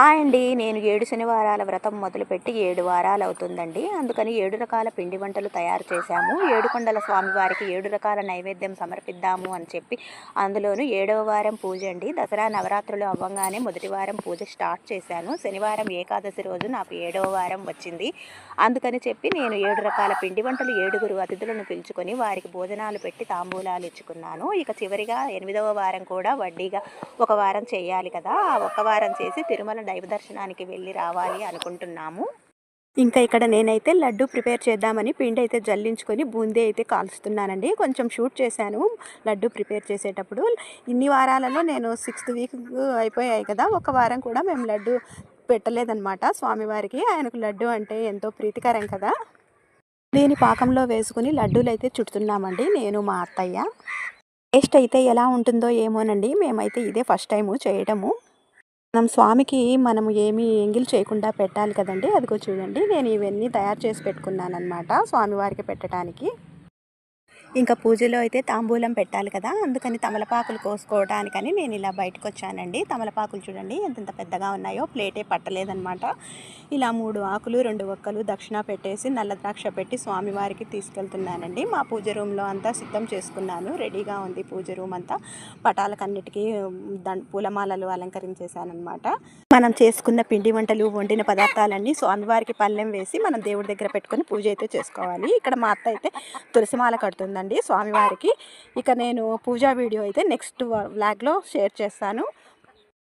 అండి నేను 7 శనివారాల వ్రతం మొదలుపెట్టి 7 వారాలు అవుతుందండి. అందుకని 7 రకాల పిండి వంటలు తయారు చేశాము. ఏడుకొండల స్వామివారికి 7 రకాల నైవేద్యం సమర్పిద్దాము అని చెప్పి అందులోనూ 7వ వారం పూజ అండి. దసరా నవరాత్రులు అవ్వంగానే మొదటి వారం పూజ స్టార్ట్ చేశాను. శనివారం ఏకాదశి రోజు నాకు 7వ వారం వచ్చింది. అందుకని చెప్పి నేను 7 రకాల పిండి వంటలు 7గురు అతిథులను పిలుచుకొని వారికి భోజనాలు పెట్టి తాంబూలాలు ఇచ్చుకున్నాను. ఇక చివరిగా 8వ వారం కూడా వడ్డీగా ఒక వారం చేయాలి కదా! ఆ ఒక వారం చేసి తిరుమల దైవ దర్శనానికి వెళ్ళి రావాలి అనుకుంటున్నాము. ఇంకా ఇక్కడ నేనైతే లడ్డు ప్రిపేర్ చేద్దామని పిండి అయితే జల్లించుకొని బూందీ అయితే కాల్చుతున్నానండి. కొంచెం షూట్ చేశాను లడ్డు ప్రిపేర్ చేసేటప్పుడు. ఇన్ని వారాలలో నేను 6th వీక్ అయిపోయాయి కదా! ఒక వారం కూడా మేము లడ్డు పెట్టలేదనమాట స్వామివారికి. ఆయనకు లడ్డు అంటే ఎంతో ప్రీతికరం కదా! దీని పాకంలో వేసుకుని లడ్డూలు అయితే చుడుతున్నామండి నేను మా అత్తయ్య. టేస్ట్ అయితే ఎలా ఉంటుందో ఏమోనండి. మేమైతే ఇదే ఫస్ట్ టైము చేయడము. స్వామికి మనము ఏమీ ఎంగిల్ చేయకుండా పెట్టాలి కదండీ! అదిగో చూడండి నేను ఇవన్నీ తయారు చేసి పెట్టుకున్నానన్నమాట స్వామివారికి పెట్టడానికి. ఇంకా పూజలో అయితే తాంబూలం పెట్టాలి కదా! అందుకని తమలపాకులు కోసుకోవడానికని నేను ఇలా బయటకొచ్చానండి. తమలపాకులు చూడండి ఎంతెంత పెద్దగా ఉన్నాయో, ప్లేటే పట్టలేదనమాట. ఇలా 3 ఆకులు 2 ఒక్కలు దక్షిణ పెట్టేసి నల్ల ద్రాక్ష పెట్టి స్వామివారికి తీసుకెళ్తున్నానండి. మా పూజ రూమ్‌లో అంతా సిద్ధం చేసుకున్నాను. రెడీగా ఉంది పూజ రూమ్ అంతా. పటాలకన్నిటికీ పూలమాలలు అలంకరించేశాననమాట. మనం చేసుకున్న పిండి వంటలు, వండిన పదార్థాలన్నీ స్వామివారికి పళ్ళెం వేసి మనం దేవుడి దగ్గర పెట్టుకొని పూజ అయితే చేసుకోవాలి. ఇక్కడ మా అత్త అయితే తులసిమాల కడుతుందండి స్వామివారికి. ఇక నేను పూజా వీడియో అయితే నెక్స్ట్ వ్లాగ్‌లో షేర్ చేస్తాను.